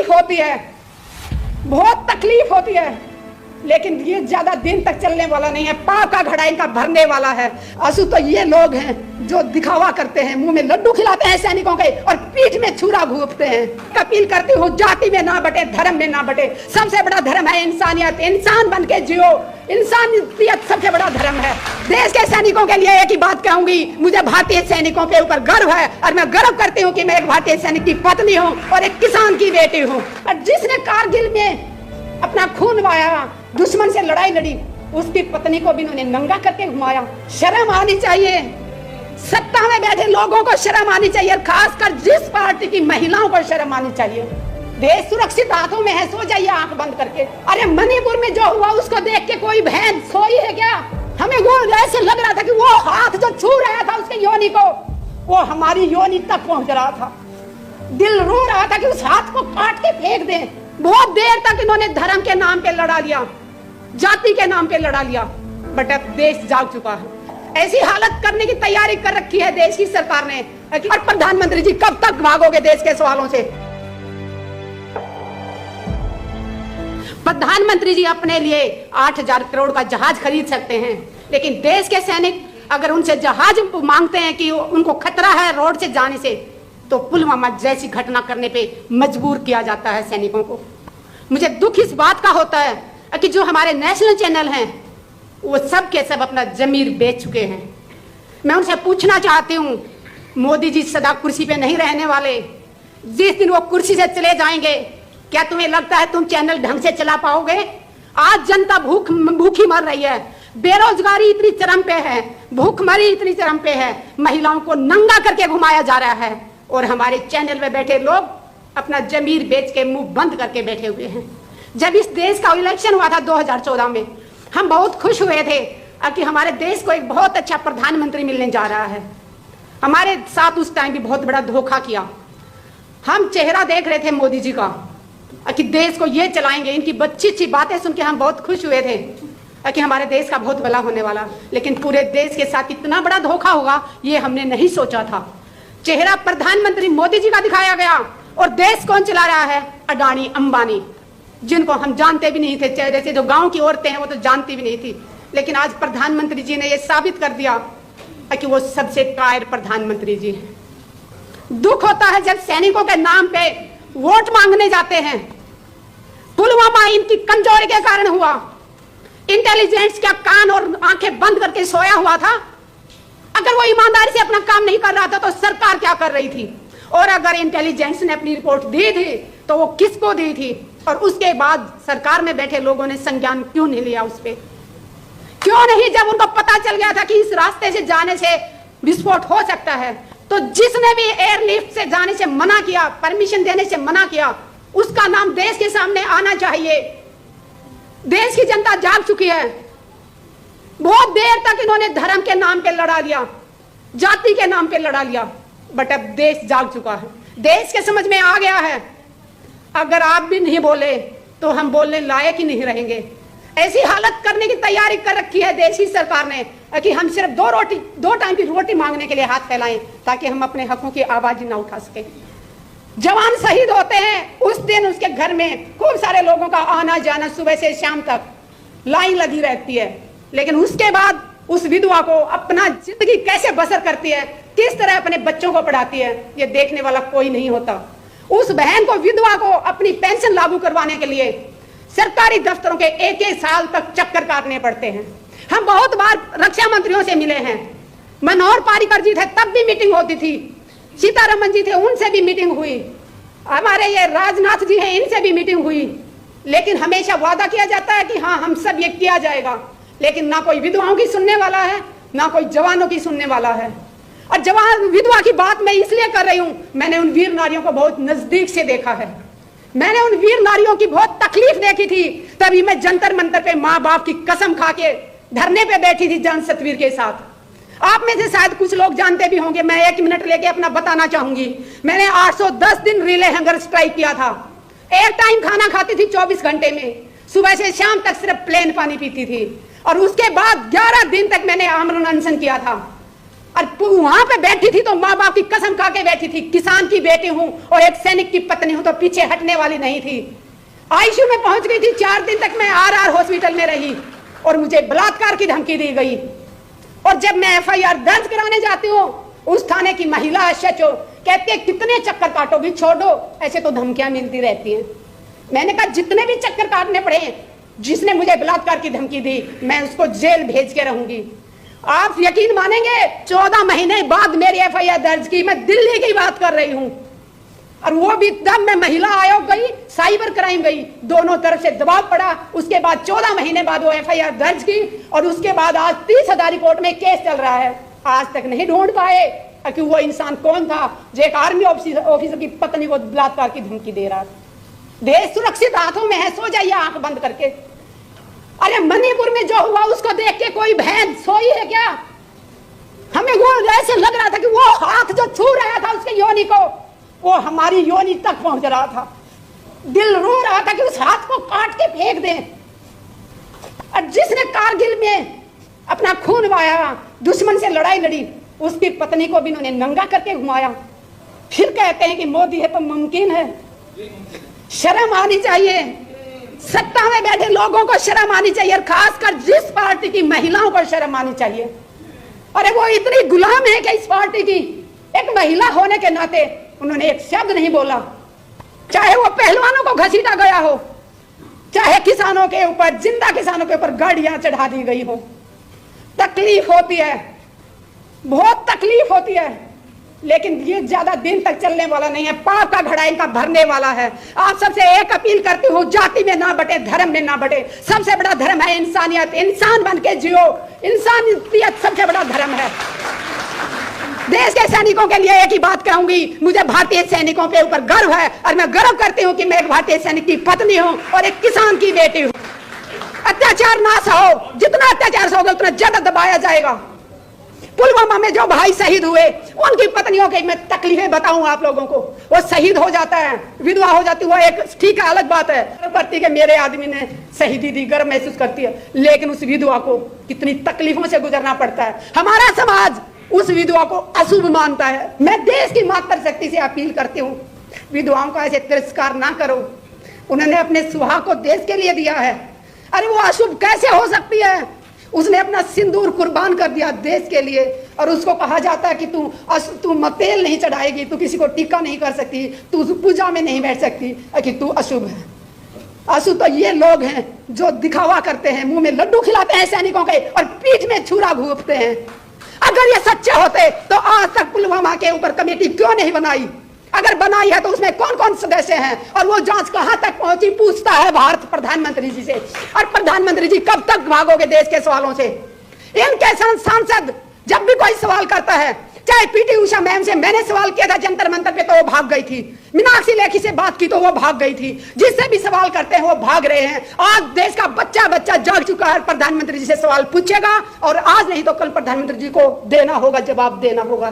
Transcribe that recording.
तकलीफ होती है, बहुत तकलीफ होती है, लेकिन ये ज्यादा दिन तक चलने वाला नहीं है। पाव का घड़ा इनका भरने वाला है। आंसू तो ये लोग हैं जो दिखावा करते हैं, मुंह में लड्डू खिलाते हैं सैनिकों के और पीठ में छुरा घूंपते हैं। अपील करती हूँ, जाति में ना बटे, धर्म में ना बटे। सबसे बड़ा धर्म है इंसानियत। इंसान बन के जियो, इंसानियत सबसे बड़ा धर्म है। देश के सैनिकों के लिए एक ही बात कहूंगी, मुझे भारतीय सैनिकों के ऊपर गर्व है और मैं गर्व करती हूँ कि मैं एक भारतीय सैनिक की पत्नी हूँ और एक किसान की बेटी हूँ। और जिसने कारगिल में अपना खून बहाया, दुश्मन से लड़ाई लड़ी, उसकी पत्नी को भी उन्होंने नंगा करके घुमाया। शर्म आनी चाहिए, सत्ता में बैठे लोगों को शर्म आनी चाहिए, खासकर जिस पार्टी की महिलाओं को शर्म आनी चाहिए। देश सुरक्षित हाथों में है, सो जाइए आंख बंद करके। अरे मणिपुर में जो हुआ उसको देख के कोई बहन सोई है क्या? हमें वो ऐसे लग रहा था कि वो हाथ जो छू रहा था उसके योनि को, वो हमारी योनि तक पहुंच रहा था। दिल रो रहा था कि उस हाथ को काट के फेंक दें। बहुत देर तक इन्होंने धर्म के नाम पे लड़ा लिया, जाति के नाम पे लड़ा लिया, बट अब देश जाग चुका है। ऐसी हालत करने की तैयारी कर रखी है देश की सरकार ने। और प्रधानमंत्री जी कब तक भागोगे देश के सवालों से? प्रधानमंत्री जी अपने लिए 8,000 करोड़ का जहाज खरीद सकते हैं, लेकिन देश के सैनिक अगर उनसे जहाज मांगते हैं कि उनको खतरा है रोड से जाने से, तो पुलवामा जैसी घटना करने पे मजबूर किया जाता है सैनिकों को। मुझे दुख इस बात का होता है कि जो हमारे नेशनल चैनल हैं वो सब के सब अपना जमीर बेच चुके हैं। मैं उनसे पूछना चाहती हूँ, मोदी जी सदा कुर्सी पे नहीं रहने वाले। जिस दिन वो कुर्सी से चले जाएंगे, क्या तुम्हें लगता है तुम चैनल ढंग से चला पाओगे? आज जनता भूखी मर रही है, बेरोजगारी इतनी चरम पे है, भूखमरी इतनी चरम पे है, महिलाओं को नंगा करके घुमाया जा रहा है और हमारे चैनल में बैठे लोग अपना जमीर बेच के मुंह बंद करके बैठे हुए हैं। जब इस देश का इलेक्शन हुआ था 2014 में, हम बहुत खुश हुए थे कि हमारे देश को एक बहुत अच्छा प्रधानमंत्री मिलने जा रहा है। हमारे साथ उस टाइम भी बहुत बड़ा धोखा किया। हम चेहरा देख रहे थे मोदी जी का कि देश को ये चलाएंगे, इनकी अच्छी अच्छी बातें सुन के हम बहुत खुश हुए थे कि हमारे देश का बहुत भला होने वाला, लेकिन पूरे देश के साथ इतना बड़ा धोखा होगा ये हमने नहीं सोचा था। चेहरा प्रधानमंत्री मोदी जी का दिखाया गया और देश कौन चला रहा है? अडानी अंबानी, जिनको हम जानते भी नहीं थे। चेहरे से जो गांव की औरतें हैं वो तो जानती भी नहीं थी, लेकिन आज प्रधानमंत्री जी ने ये साबित कर दिया कि वो सबसे कायर प्रधानमंत्री जी हैं। दुख होता है जब सैनिकों के नाम पे वोट मांगने जाते हैं। पुलवामा इनकी कमजोरी के कारण हुआ। इंटेलिजेंस क्या कान और आंखें बंद करके सोया हुआ था? अगर वो ईमानदारी से अपना काम नहीं कर रहा था तो सरकार क्या कर रही थी? और अगर इंटेलिजेंस ने अपनी रिपोर्ट दी थी तो वो किसको दी थी? और उसके बाद सरकार में बैठे लोगों ने संज्ञान क्यों नहीं लिया उस पे? क्यों नहीं? जब उनको पता चल गया था कि इस रास्ते से जाने से विस्फोट हो सकता है, तो जिसने भी एयरलिफ्ट से जाने से मना किया, परमिशन देने से मना किया, उसका नाम देश के सामने आना चाहिए। देश की जनता जाग चुकी है। बहुत देर तक इन्होंने धर्म के नाम पे लड़ा लिया, जाति के नाम पे लड़ा लिया, बट अब देश जाग चुका है। देश के समझ में आ गया है, अगर आप भी नहीं बोले तो हम बोलने लायक ही नहीं रहेंगे। ऐसी हालत करने की तैयारी कर रखी है देश की सरकार ने कि हम सिर्फ दो टाइम की रोटी मांगने के लिए हाथ फैलाएं ताकि हम अपने हकों की आवाज ना उठा सके। जवान शहीद होते हैं उस दिन उसके घर में खूब सारे लोगों का आना जाना, सुबह से शाम तक लाइन लगी रहती है, लेकिन उसके बाद उस विधवा को अपना जिंदगी कैसे बसर करती है, किस तरह अपने बच्चों को पढ़ाती है, ये देखने वाला कोई नहीं होता। उस बहन को, विधवा को अपनी पेंशन लागू करवाने के लिए सरकारी दफ्तरों के एक साल तक चक्कर काटने पड़ते हैं। हम बहुत बार रक्षा मंत्रियों से मिले हैं। मनोहर पारिकर जी थे तब भी मीटिंग होती थी, सीतारमन जी थे उनसे भी मीटिंग हुई, हमारे ये राजनाथ जी हैं इनसे भी मीटिंग हुई, लेकिन हमेशा वादा किया जाता है कि हाँ हम सब ये किया जाएगा, लेकिन ना कोई विधवाओं की सुनने वाला है, ना कोई जवानों की सुनने वाला है। और जवान विधवा की बात मैं इसलिए कर रही हूँ, मैंने उन वीर नारियों को बहुत नजदीक से देखा है। मैंने उन वीर नारियों की बहुत तकलीफ देखी थी, तभी मैं जंतर मंतर पे माँ बाप की कसम खा के धरने पे बैठी थी जन सतवीर के साथ। आप में से शायद कुछ लोग जानते भी होंगे, मैं 1 मिनट लेके अपना बताना चाहूंगी। मैंने 810 दिन रिले हंगर स्ट्राइक किया था। एक टाइम खाना खाती थी 24 घंटे में, सुबह से शाम तक सिर्फ प्लेन पानी पीती थी, और उसके बाद 11 दिन तक मैंने आमरण अनशन किया था। और वहां पे बैठी थी तो माँ बाप की कसम खा के बैठी थी, किसान की बेटी हूं और एक सैनिक की पत्नी हूं तो पीछे हटने वाली नहीं थी। आईसीयू में पहुंच गई थी, 4 दिन तक मैं आरआर हॉस्पिटल में रही और मुझे बलात्कार की धमकी दी गई। और जब मैं एफआईआर दर्ज कराने जाती हूँ, उस थाने की महिला एसएचओ कहती है कितने चक्कर काटोगी, छोड़ो, ऐसे तो धमकियां मिलती रहती हैं। मैंने कहा जितने भी चक्कर काटने पड़े, जिसने मुझे बलात्कार की धमकी दी मैं उसको जेल भेज के रहूंगी। आप यकीन मानेंगे 14 महीने बाद मेरी एफआईआर दर्ज की, मैं दिल्ली की बात कर रही हूं, और वो भी तब मैं महिला आयोग गई, साइबर क्राइम गई, दोनों तरफ से दबाव पड़ा। उसके बाद 14 महीने बाद वो एफआईआर दर्ज की और उसके बाद आज 30 हजारी कोर्ट में केस चल रहा है। आज तक नहीं ढूंढ पाए कि वो इंसान कौन था जो एक आर्मी ऑफिसर की पत्नी को बलात्कार की धमकी दे रहा था। देश सुरक्षित हाथों में है, सो जाइए आंख बंद करके। अरे मणिपुर में जो हुआ उसको देख के कोई बहन सोई है क्या? हमें वो ऐसे लग रहा था कि वो हाथ जो छू रहा था उसके योनि को, वो हमारी योनि तक पहुंच रहा था। दिल रो रहा था कि उस हाथ को काट के फेंक दें। और जिसने कारगिल में अपना खून बहाया, दुश्मन से लड़ाई लड़ी, उसकी पत्नी को भी इन्होंने नंगा करके घुमाया। फिर कहते हैं कि मोदी है तो मुमकिन है। शर्म आनी चाहिए, सत्ता में बैठे लोगों को शर्म आनी चाहिए, और खासकर जिस पार्टी की महिलाओं को शर्म आनी चाहिए। अरे वो इतनी गुलाम है कि इस पार्टी की, एक महिला होने के नाते उन्होंने एक शब्द नहीं बोला, चाहे वो पहलवानों को घसीटा गया हो, चाहे किसानों के ऊपर, जिंदा किसानों के ऊपर गाड़ियां चढ़ा दी गई हो। तकलीफ होती है, बहुत तकलीफ होती है, लेकिन ये ज्यादा दिन तक चलने वाला नहीं है। पाप का घड़ा इनका भरने वाला है। आप सबसे एक अपील करती हूँ, जाति में ना बटे, धर्म में ना बटे। सबसे बड़ा धर्म है इंसानियत, इंसान बन के जियो, इंसानियत सबसे बड़ा धर्म है। देश के सैनिकों के लिए एक ही बात कहूंगी, मुझे भारतीय सैनिकों के ऊपर गर्व है और मैं गर्व करती हूँ कि मैं एक भारतीय सैनिक की पत्नी हूँ और एक किसान की बेटी हूँ। अत्याचार ना सहो, जितना अत्याचार सहोगे उतना ज्यादा दबाया जाएगा। पुलवामा में जो भाई शहीद हुए, उनकी पत्नियों की मैं तकलीफें बताऊं आप लोगों को। वो शहीद हो जाता है, विधवा हो जाती है, वो एक ठीक है, अलग बात है, करती है कि मेरे आदमी ने शहीदी दी, गर्व महसूस करती है, लेकिन उस विधवा को कितनी तकलीफों से गुजरना पड़ता है। हमारा समाज उस विधवा को अशुभ मानता है। मैं देश की मातृशक्ति से अपील करती हूँ, विधवाओं का ऐसे तिरस्कार ना करो। उन्होंने अपने सुहाग को देश के लिए दिया है। अरे वो अशुभ कैसे हो सकती है? उसने अपना सिंदूर कुर्बान कर दिया देश के लिए, और उसको कहा जाता है कि तू तेल नहीं चढ़ाएगी, तू किसी को टीका नहीं कर सकती, तू पूजा में नहीं बैठ सकती, कि तू अशुभ है। अशुभ तो ये लोग हैं जो दिखावा करते हैं, मुंह में लड्डू खिलाते हैं सैनिकों के और पीठ में छुरा घूंपते हैं। अगर ये सच्चे होते तो आज तक पुलवामा के ऊपर कमेटी क्यों नहीं बनाई? अगर बनाई है तो उसमें कौन कौन सदस्य हैं और वो जांच कहां तक पहुंची, पूछता है भारत प्रधानमंत्री जी से। और प्रधानमंत्री जी कब तक भागोगे देश के सवालों से? इनके सांसद जब भी कोई सवाल करता है, चाहे पीटी उषा मैम से मैंने सवाल किया था जंतर मंतर पे तो वो भाग गई थी, मीनाक्षी लेखी से बात की तो वो भाग गई थी, जिससे भी सवाल करते हैं वो भाग रहे हैं। आज देश का बच्चा बच्चा जाग चुका है, प्रधानमंत्री जी से सवाल पूछेगा और आज नहीं तो कल प्रधानमंत्री जी को देना होगा, जवाब देना होगा।